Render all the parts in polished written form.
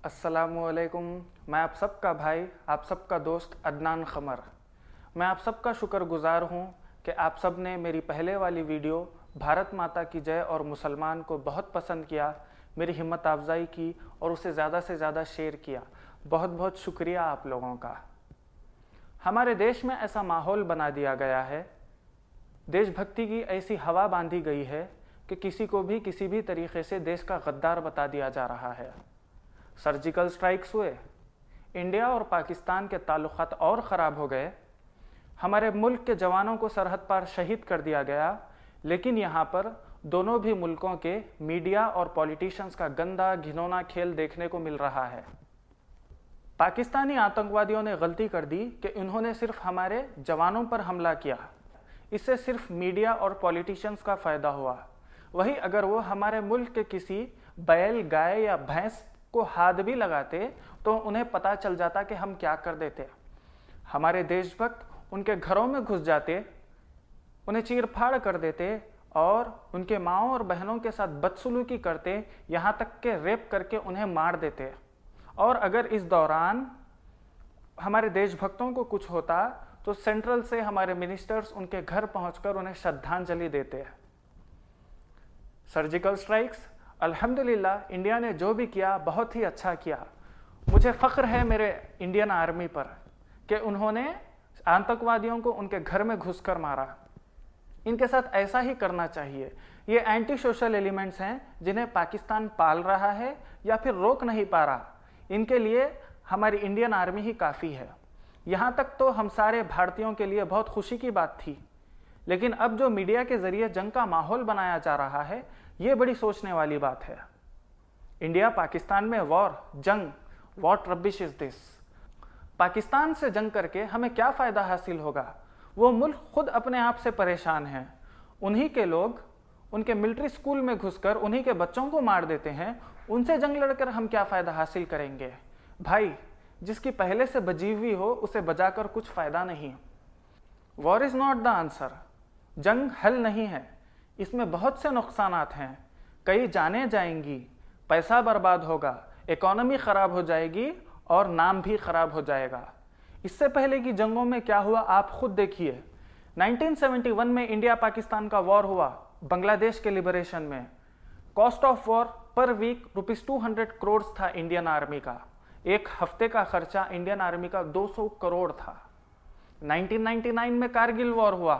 अस्सलामुअलैकुम। मैं आप सबका भाई, आप सबका दोस्त अदनान ख़मर। मैं आप सबका शुक्रगुज़ार हूँ कि आप सब ने मेरी पहले वाली वीडियो भारत माता की जय और मुसलमान को बहुत पसंद किया, मेरी हिम्मत अफजाई की और उसे ज़्यादा से ज़्यादा शेयर किया। बहुत बहुत शुक्रिया आप लोगों का। हमारे देश में ऐसा माहौल बना दिया गया है, देशभक्ति की ऐसी हवा बांधी गई है कि किसी को भी किसी भी तरीके से देश का गद्दार बता दिया जा रहा है। सर्जिकल स्ट्राइक्स हुए, इंडिया और पाकिस्तान के ताल्लुकात और ख़राब हो गए, हमारे मुल्क के जवानों को सरहद पार शहीद कर दिया गया, लेकिन यहाँ पर दोनों भी मुल्कों के मीडिया और पॉलिटिशियंस का गंदा घिनौना खेल देखने को मिल रहा है। पाकिस्तानी आतंकवादियों ने गलती कर दी कि उन्होंने सिर्फ हमारे जवानों पर हमला किया, इससे सिर्फ मीडिया और पॉलिटिशियंस का फ़ायदा हुआ। वही अगर वो हमारे मुल्क के किसी बैल, गाय या भैंस को हाथ भी लगाते तो उन्हें पता चल जाता कि हम क्या कर देते। हमारे देशभक्त उनके घरों में घुस जाते, उन्हें चीरफाड़ कर देते और उनके माँओं और बहनों के साथ बदसलूकी करते, यहाँ तक के रेप करके उन्हें मार देते। और अगर इस दौरान हमारे देशभक्तों को कुछ होता तो सेंट्रल से हमारे मिनिस्टर्स उनके घर पहुंचकर उन्हें श्रद्धांजलि देते हैं। सर्जिकल स्ट्राइक्स, अल्हम्दुलिल्लाह इंडिया ने जो भी किया बहुत ही अच्छा किया। मुझे फ़ख्र है मेरे इंडियन आर्मी पर कि उन्होंने आतंकवादियों को उनके घर में घुसकर मारा। इनके साथ ऐसा ही करना चाहिए। ये एंटी सोशल एलिमेंट्स हैं जिन्हें पाकिस्तान पाल रहा है या फिर रोक नहीं पा रहा। इनके लिए हमारी इंडियन आर्मी ही काफ़ी है। यहाँ तक तो हम सारे भारतीयों के लिए बहुत खुशी की बात थी, लेकिन अब जो मीडिया के ज़रिए जंग का माहौल बनाया जा रहा है, ये बड़ी सोचने वाली बात है। इंडिया पाकिस्तान में वॉर, जंग, what rubbish is this. Pakistan से जंग करके हमें क्या फ़ायदा हासिल होगा? वो मुल्क खुद अपने आप से परेशान है। उन्हीं के लोग उनके मिलिट्री स्कूल में घुसकर उन्हीं के बच्चों को मार देते हैं। उनसे जंग लड़कर हम क्या फ़ायदा हासिल करेंगे? भाई, जिसकी पहले से बजी हुई हो उसे बजाकर कुछ फ़ायदा नहीं। War is not the answer. जंग हल नहीं है, इसमें बहुत से नुकसानात हैं। कई जानें जाएंगी, पैसा बर्बाद होगा, इकोनॉमी ख़राब हो जाएगी और नाम भी ख़राब हो जाएगा। इससे पहले की जंगों में क्या हुआ आप खुद देखिए। 1971 में इंडिया पाकिस्तान का वॉर हुआ, बांग्लादेश के लिबरेशन में। Cost of war per week ₹200 crore था इंडियन आर्मी का। एक हफ्ते का खर्चा इंडियन आर्मी का 200 करोड़ था। 1999 में कारगिल वॉर हुआ,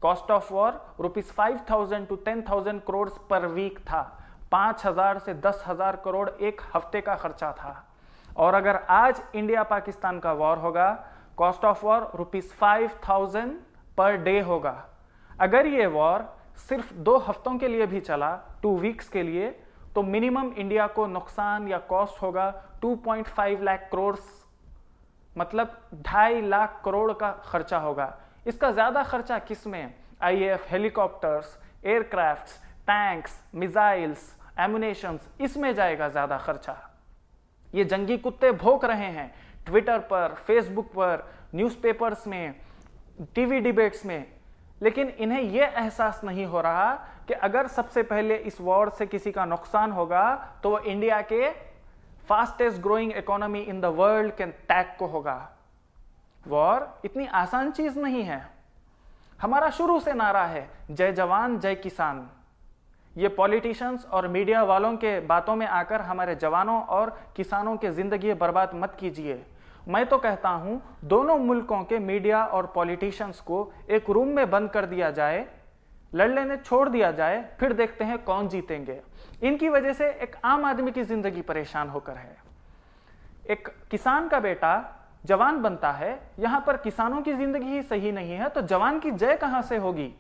cost of war ₹5,000 to 10,000 crore per week था। 5,000 से 10,000 करोड़ एक हफ्ते का खर्चा था। और अगर आज इंडिया पाकिस्तान का वॉर होगा, cost of war ₹5,000 per day होगा। अगर ये वॉर सिर्फ 2 हफ्तों के लिए भी चला, 2 वीक्स के लिए, तो मिनिमम इंडिया को नुकसान या कॉस्ट होगा 2.5 लाख करोड़, मतलब 2.5 लाख करोड़ का खर्चा होगा। इसका ज़्यादा खर्चा किस में? IAF, helicopters, aircrafts, tanks, missiles, ammunitions, इसमें जाएगा ज़्यादा खर्चा। ये जंगी कुत्ते भौंक रहे हैं ट्विटर पर, फेसबुक पर, न्यूज़पेपर्स में, टीवी डिबेट्स में, लेकिन इन्हें यह एहसास नहीं हो रहा कि अगर सबसे पहले इस वॉर से किसी का नुकसान होगा तो वो इंडिया के fastest growing economy in the world के टैग को होगा। वॉर इतनी आसान चीज नहीं है। हमारा शुरू से नारा है जय जवान जय किसान। ये पॉलिटिशियंस और मीडिया वालों के बातों में आकर हमारे जवानों और किसानों के जिंदगी बर्बाद मत कीजिए। मैं तो कहता हूं दोनों मुल्कों के मीडिया और पॉलिटिशियंस को एक रूम में बंद कर दिया जाए, लड़ लेने छोड़ दिया जाए, फिर देखते हैं कौन जीतेंगे। इनकी वजह से एक आम आदमी की जिंदगी परेशान होकर है। एक किसान का बेटा जवान बनता है, यहां पर किसानों की जिंदगी ही सही नहीं है तो जवान की जय कहां से होगी?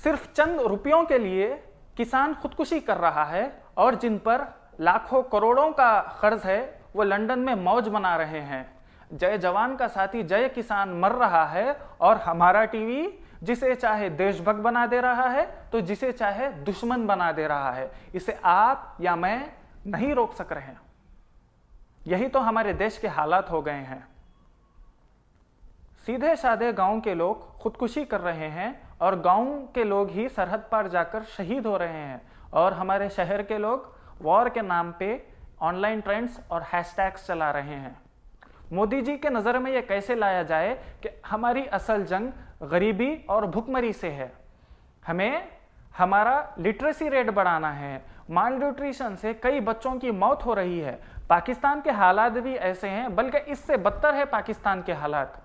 सिर्फ चंद रुपयों के लिए किसान खुदकुशी कर रहा है और जिन पर लाखों करोड़ों का कर्ज है वो लंदन में मौज मना रहे हैं। जय जवान का साथी जय किसान मर रहा है और हमारा टीवी जिसे चाहे देशभक्त बना दे रहा है तो जिसे चाहे दुश्मन बना दे रहा है। इसे आप या मैं नहीं रोक सक रहे हैं। यही तो हमारे देश के हालात हो गए हैं। सीधे साधे गांव के लोग खुदकुशी कर रहे हैं और गांव के लोग ही सरहद पार जाकर शहीद हो रहे हैं और हमारे शहर के लोग वॉर के नाम पे ऑनलाइन ट्रेंड्स और हैशटैग्स चला रहे हैं। मोदी जी के नज़र में यह कैसे लाया जाए कि हमारी असल जंग गरीबी और भुखमरी से है, हमें हमारा लिटरेसी रेट बढ़ाना है, माल न्यूट्रिशन से कई बच्चों की मौत हो रही है। पाकिस्तान के हालात भी ऐसे हैं, बल्कि इससे बदतर है पाकिस्तान के हालात।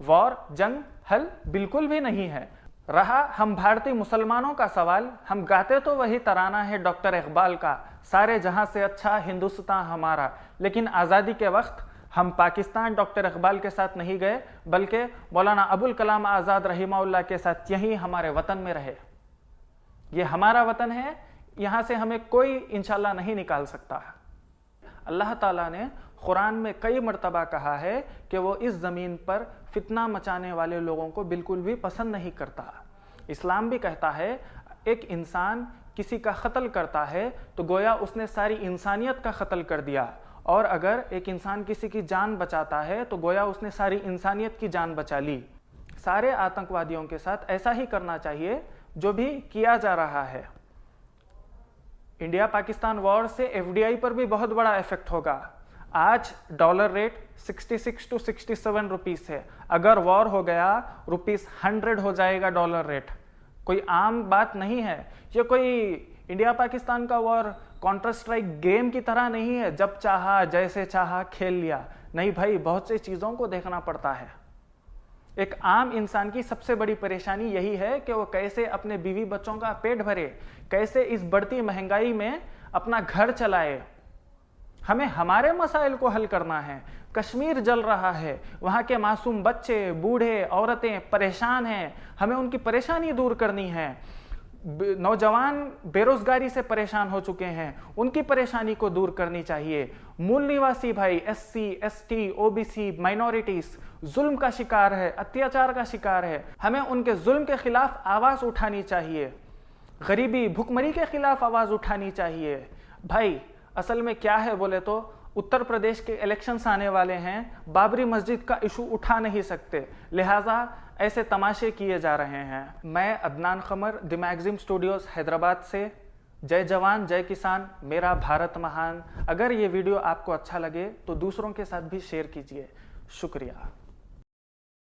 वॉर, जंग हल बिल्कुल भी नहीं है। रहा हम भारतीय मुसलमानों का सवाल, हम गाते तो वही तराना है डॉक्टर इकबाल का, सारे जहां से अच्छा हिंदुस्तान हमारा, लेकिन आज़ादी के वक्त हम पाकिस्तान डॉक्टर इकबाल के साथ नहीं गए, बल्कि मौलाना अबुल कलाम आज़ाद रहीमहुल्लाह के साथ यही हमारे वतन में रहे। ये हमारा वतन है, यहाँ से हमें कोई इंशाल्लाह नहीं निकाल सकता। अल्लाह ताला ने कुरान में कई मर्तबा कहा है कि वो इस ज़मीन पर फितना मचाने वाले लोगों को बिल्कुल भी पसंद नहीं करता। इस्लाम भी कहता है एक इंसान किसी का कत्ल करता है तो गोया उसने सारी इंसानियत का कत्ल कर दिया, और अगर एक इंसान किसी की जान बचाता है तो गोया उसने सारी इंसानियत की जान बचा ली। सारे आतंकवादियों के साथ ऐसा ही करना चाहिए जो भी किया जा रहा है। इंडिया पाकिस्तान वॉर से एफडीआई पर भी बहुत बड़ा इफेक्ट होगा। आज डॉलर रेट 66 to 67 रुपीस है, अगर वॉर हो गया ₹100 हो जाएगा डॉलर रेट। कोई आम बात नहीं है, ये कोई इंडिया पाकिस्तान का वॉर काउंटर स्ट्राइक गेम की तरह नहीं है, जब चाहा जैसे चाहा खेल लिया। नहीं भाई, बहुत सी चीज़ों को देखना पड़ता है। एक आम इंसान की सबसे बड़ी परेशानी यही है कि वो कैसे अपने बीवी बच्चों का पेट भरे, कैसे इस बढ़ती महंगाई में अपना घर चलाए। हमें हमारे मसाइल को हल करना है। कश्मीर जल रहा है, वहाँ के मासूम बच्चे, बूढ़े, औरतें परेशान हैं, हमें उनकी परेशानी दूर करनी है। नौजवान बेरोजगारी से परेशान हो चुके हैं, उनकी परेशानी को दूर करनी चाहिए। मूल निवासी भाई SC, ST, OBC, माइनॉरिटीज जुल्म का शिकार है, अत्याचार का शिकार है, हमें उनके जुल्म के खिलाफ आवाज़ उठानी चाहिए। गरीबी भुखमरी के खिलाफ आवाज़ उठानी चाहिए। भाई असल में क्या है बोले तो उत्तर प्रदेश के इलेक्शंस आने वाले हैं, बाबरी मस्जिद का इशू उठा नहीं सकते, लिहाजा ऐसे तमाशे किए जा रहे हैं। मैं अदनान कमर, द मैगज़ीन स्टूडियोज़ हैदराबाद से। जय जवान जय किसान, मेरा भारत महान। अगर ये वीडियो आपको अच्छा लगे तो दूसरों के साथ भी शेयर कीजिए। शुक्रिया।